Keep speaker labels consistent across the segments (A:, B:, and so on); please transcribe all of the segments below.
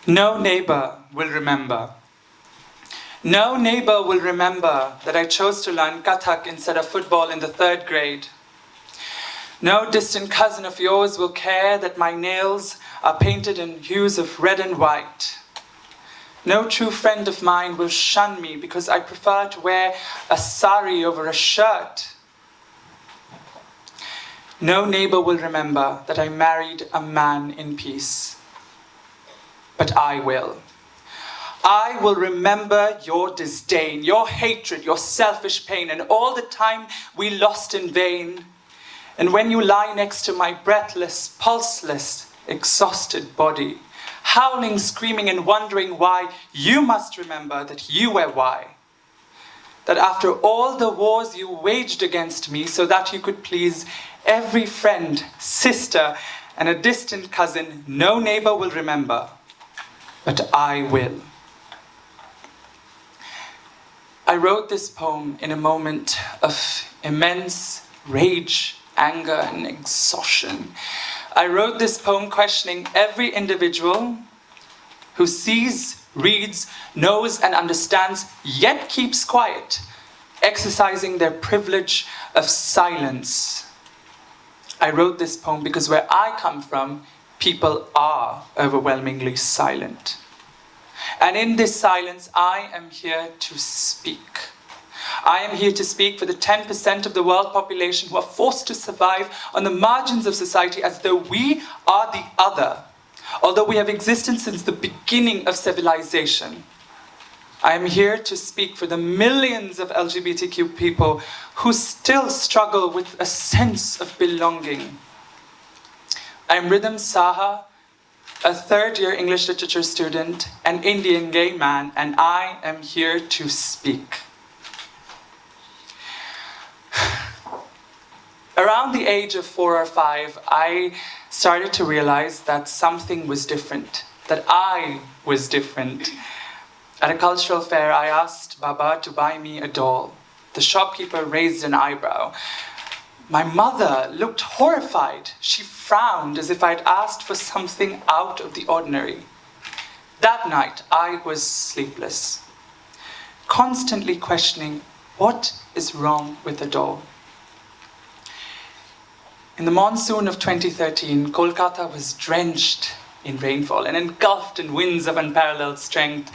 A: No neighbor will remember. No neighbor will remember that I chose to learn Kathak instead of football in the 3rd grade. No distant cousin of yours will care that my nails are painted in hues of red and white. No true friend of mine will shun me because I prefer to wear a sari over a shirt. No neighbor will remember that I married a man in peace. But I will. I will remember your disdain, your hatred, your selfish pain, and all the time we lost in vain. And when you lie next to my breathless, pulseless, exhausted body, howling, screaming, and wondering why, you must remember that you were why. That after all the wars you waged against me so that you could please every friend, sister, and a distant cousin, no neighbor will remember. But I will. I wrote this poem in a moment of immense rage, anger, and exhaustion. I wrote this poem questioning every individual who sees, reads, knows, and understands, yet keeps quiet, exercising their privilege of silence. I wrote this poem because where I come from, people are overwhelmingly silent. And in this silence, I am here to speak. I am here to speak for the 10% of the world population who are forced to survive on the margins of society as though we are the other, although we have existed since the beginning of civilization. I am here to speak for the millions of LGBTQ people who still struggle with a sense of belonging. I am Hridam Saha, a 3rd-year English literature student, an Indian gay man, and I am here to speak. Around the age of 4 or 5, I started to realize that something was different, that I was different. At a cultural fair, I asked Baba to buy me a doll. The shopkeeper raised an eyebrow. My mother looked horrified. She frowned as if I'd asked for something out of the ordinary. That night, I was sleepless, constantly questioning what is wrong with the doll. In the monsoon of 2013, Kolkata was drenched in rainfall and engulfed in winds of unparalleled strength.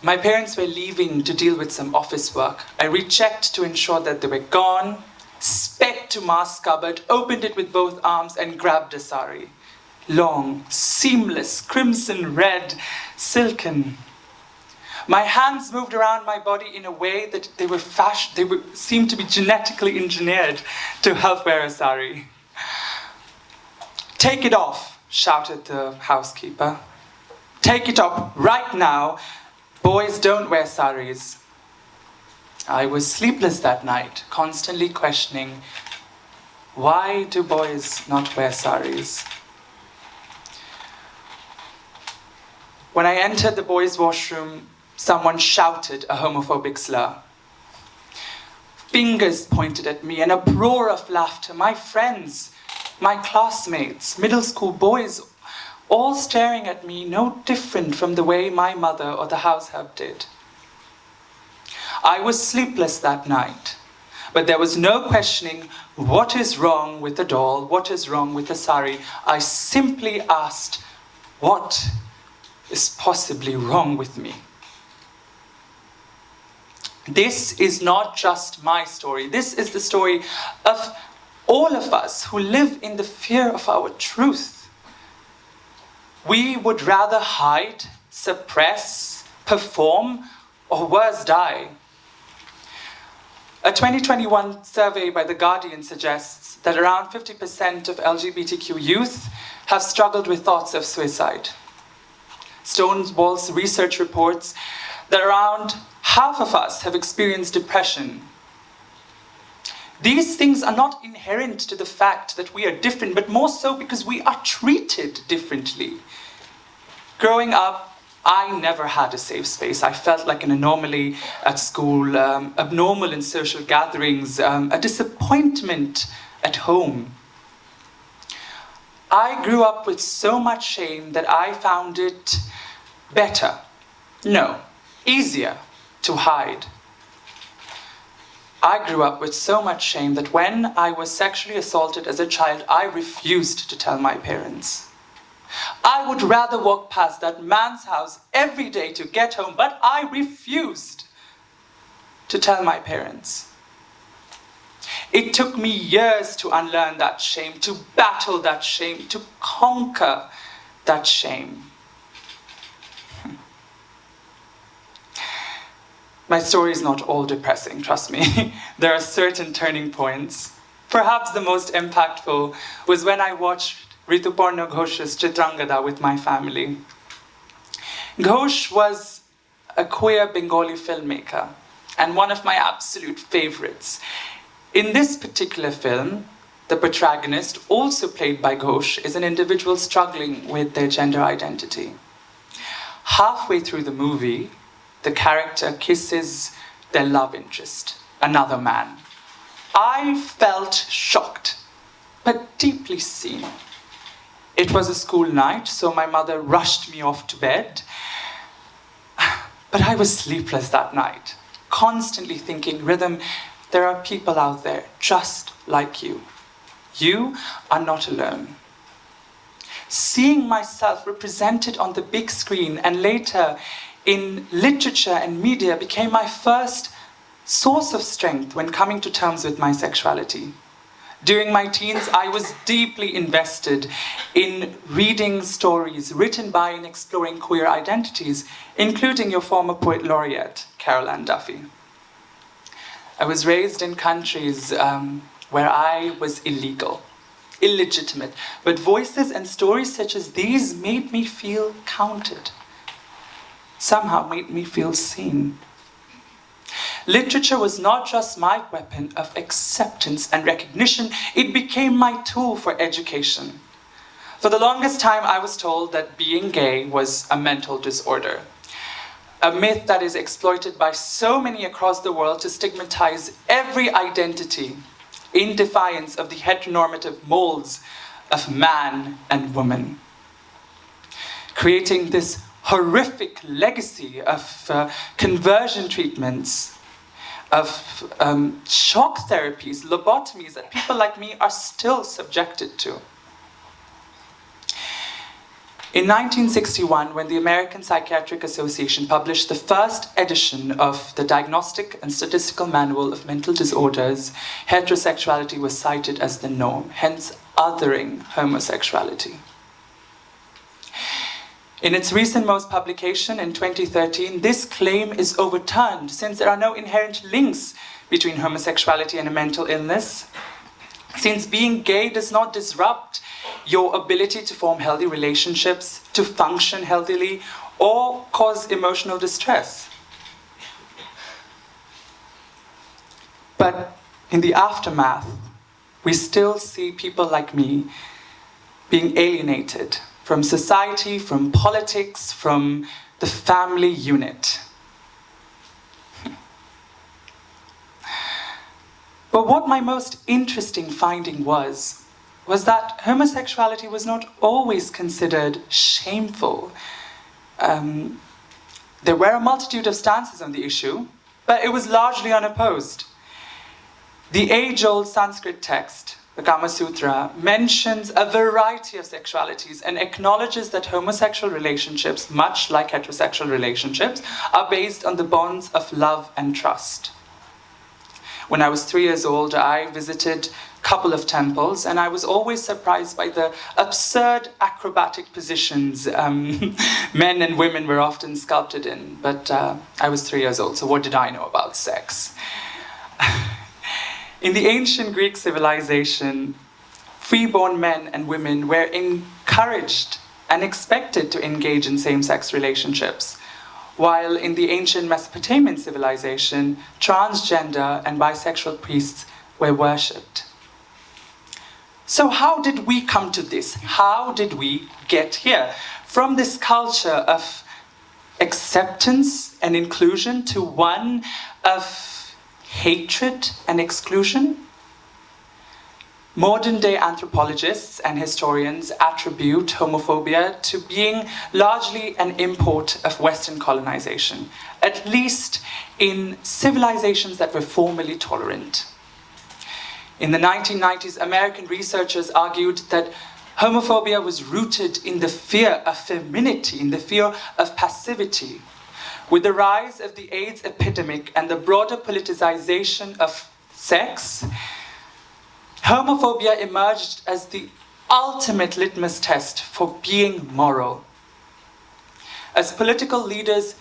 A: My parents were leaving to deal with some office work. I rechecked to ensure that they were gone, sped to Ma's cupboard, opened it with both arms, and grabbed a sari. Long, seamless, crimson red, silken. My hands moved around my body in a way that they seemed to be genetically engineered to help wear a sari. "Take it off," shouted the housekeeper. "Take it off right now. Boys don't wear saris." I was sleepless that night, constantly questioning, why do boys not wear saris? When I entered the boys' washroom, someone shouted a homophobic slur. Fingers pointed at me, an uproar of laughter. My friends, my classmates, middle school boys, all staring at me, no different from the way my mother or the house help did. I was sleepless that night, but there was no questioning what is wrong with the doll, what is wrong with the sari. I simply asked, what is possibly wrong with me? This is not just my story. This is the story of all of us who live in the fear of our truth. We would rather hide, suppress, perform, or worse, die. A 2021 survey by The Guardian suggests that around 50% of LGBTQ youth have struggled with thoughts of suicide. Stonewall's research reports that around half of us have experienced depression. These things are not inherent to the fact that we are different, but more so because we are treated differently. Growing up, I never had a safe space. I felt like an anomaly at school, abnormal in social gatherings, a disappointment at home. I grew up with so much shame that I found it better, no, easier to hide. I grew up with so much shame that when I was sexually assaulted as a child, I refused to tell my parents. I would rather walk past that man's house every day to get home, but I refused to tell my parents. It took me years to unlearn that shame, to battle that shame, to conquer that shame. My story is not all depressing, trust me. There are certain turning points. Perhaps the most impactful was when I watched Rituparna Ghosh's Chitrangada with my family. Ghosh was a queer Bengali filmmaker and one of my absolute favorites. In this particular film, the protagonist, also played by Ghosh, is an individual struggling with their gender identity. Halfway through the movie, the character kisses their love interest, another man. I felt shocked, but deeply seen. It was a school night, so my mother rushed me off to bed. But I was sleepless that night, constantly thinking, Hridam, there are people out there just like you. You are not alone. Seeing myself represented on the big screen and later in literature and media became my first source of strength when coming to terms with my sexuality. During my teens, I was deeply invested in reading stories written by and exploring queer identities, including your former poet laureate, Carol Ann Duffy. I was raised in countries where I was illegal, illegitimate, but voices and stories such as these made me feel counted, somehow made me feel seen. Literature was not just my weapon of acceptance and recognition, it became my tool for education. For the longest time, I was told that being gay was a mental disorder. A myth that is exploited by so many across the world to stigmatize every identity in defiance of the heteronormative molds of man and woman. Creating this horrific legacy of conversion treatments, of shock therapies, lobotomies that people like me are still subjected to. In 1961, when the American Psychiatric Association published the first edition of the Diagnostic and Statistical Manual of Mental Disorders, heterosexuality was cited as the norm, hence othering homosexuality. In its recent publication in 2013, this claim is overturned since there are no inherent links between homosexuality and a mental illness, since being gay does not disrupt your ability to form healthy relationships, to function healthily, or cause emotional distress. But in the aftermath, we still see people like me being alienated from society, from politics, from the family unit. But what my most interesting finding was that homosexuality was not always considered shameful. There were a multitude of stances on the issue, but it was largely unopposed. The age-old Sanskrit text, the Kama Sutra, mentions a variety of sexualities and acknowledges that homosexual relationships, much like heterosexual relationships, are based on the bonds of love and trust. When I was 3 years old, I visited a couple of temples, and I was always surprised by the absurd acrobatic positions men and women were often sculpted in. But I was 3 years old, so what did I know about sex? In the ancient Greek civilization, freeborn men and women were encouraged and expected to engage in same-sex relationships, while in the ancient Mesopotamian civilization, transgender and bisexual priests were worshipped. So how did we come to this? How did we get here? From this culture of acceptance and inclusion to one of hatred and exclusion? Modern-day anthropologists and historians attribute homophobia to being largely an import of Western colonization, at least in civilizations that were formerly tolerant. In the 1990s, American researchers argued that homophobia was rooted in the fear of femininity, in the fear of passivity. With the rise of the AIDS epidemic and the broader politicization of sex, homophobia emerged as the ultimate litmus test for being moral. As political leaders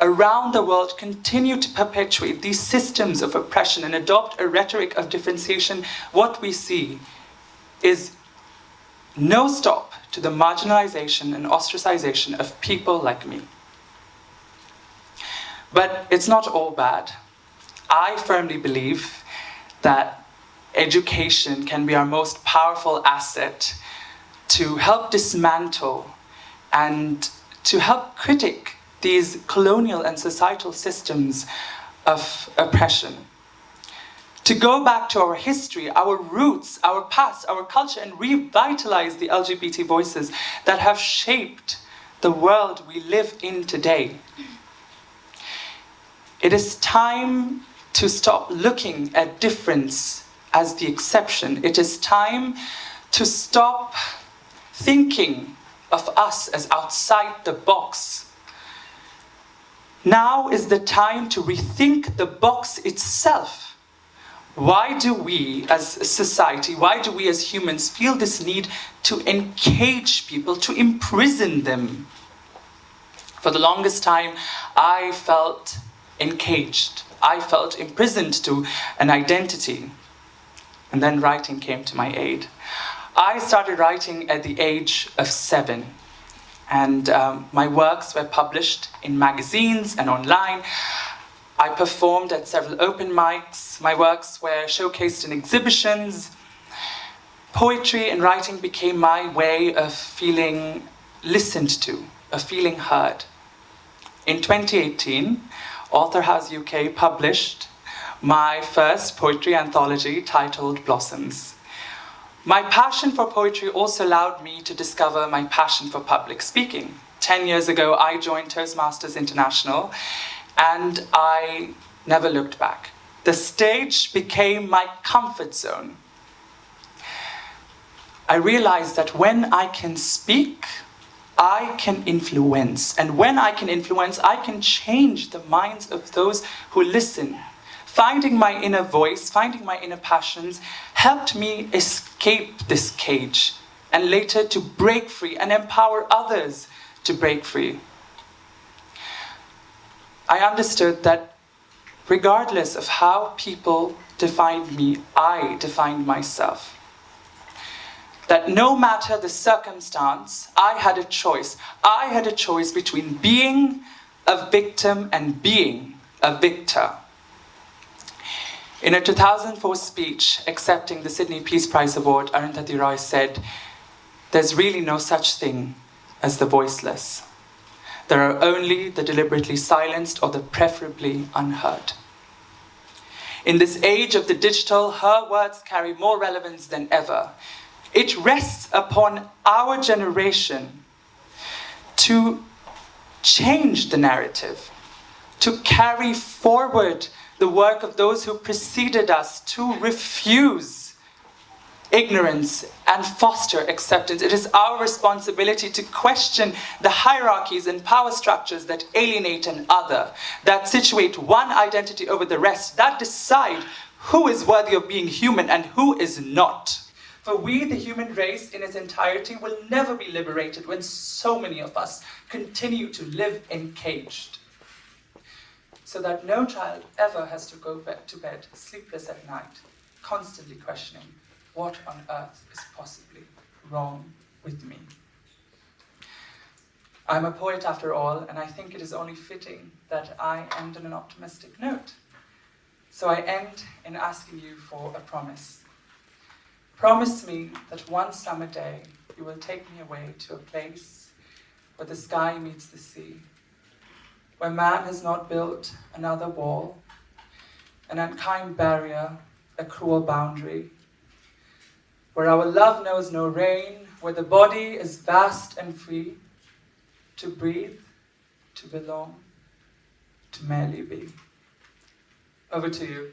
A: around the world continue to perpetuate these systems of oppression and adopt a rhetoric of differentiation, what we see is no stop to the marginalization and ostracization of people like me. But it's not all bad. I firmly believe that education can be our most powerful asset to help dismantle and to help critique these colonial and societal systems of oppression. To go back to our history, our roots, our past, our culture, and revitalize the LGBT voices that have shaped the world we live in today. It is time to stop looking at difference as the exception. It is time to stop thinking of us as outside the box. Now is the time to rethink the box itself. Why do we as a society, why do we as humans feel this need to encage people, to imprison them? For the longest time, I felt encaged. I felt imprisoned to an identity. And then writing came to my aid. I started writing at the age of 7. And my works were published in magazines and online. I performed at several open mics. My works were showcased in exhibitions. Poetry and writing became my way of feeling listened to, of feeling heard. In 2018, Author House UK published my first poetry anthology titled Blossoms. My passion for poetry also allowed me to discover my passion for public speaking. 10 years ago, I joined Toastmasters International, and I never looked back. The stage became my comfort zone. I realized that when I can speak, I can influence. And when I can influence, I can change the minds of those who listen. Finding my inner voice, finding my inner passions, helped me escape this cage, and later to break free and empower others to break free. I understood that regardless of how people defined me, I defined myself. That no matter the circumstance, I had a choice. I had a choice between being a victim and being a victor. In a 2004 speech accepting the Sydney Peace Prize Award, Arundhati Roy said, "There's really no such thing as the voiceless. There are only the deliberately silenced or the preferably unheard." In this age of the digital, her words carry more relevance than ever. It rests upon our generation to change the narrative, to carry forward the work of those who preceded us, to refuse ignorance and foster acceptance. It is our responsibility to question the hierarchies and power structures that alienate an other, that situate one identity over the rest, that decide who is worthy of being human and who is not. For we, the human race in its entirety, will never be liberated when so many of us continue to live encaged. So that no child ever has to go to bed sleepless at night, constantly questioning what on earth is possibly wrong with me. I'm a poet after all, and I think it is only fitting that I end on an optimistic note. So I end in asking you for a promise. Promise me that one summer day you will take me away to a place where the sky meets the sea, where man has not built another wall, an unkind barrier, a cruel boundary, where our love knows no reign, where the body is vast and free, to breathe, to belong, to merely be. Over to you.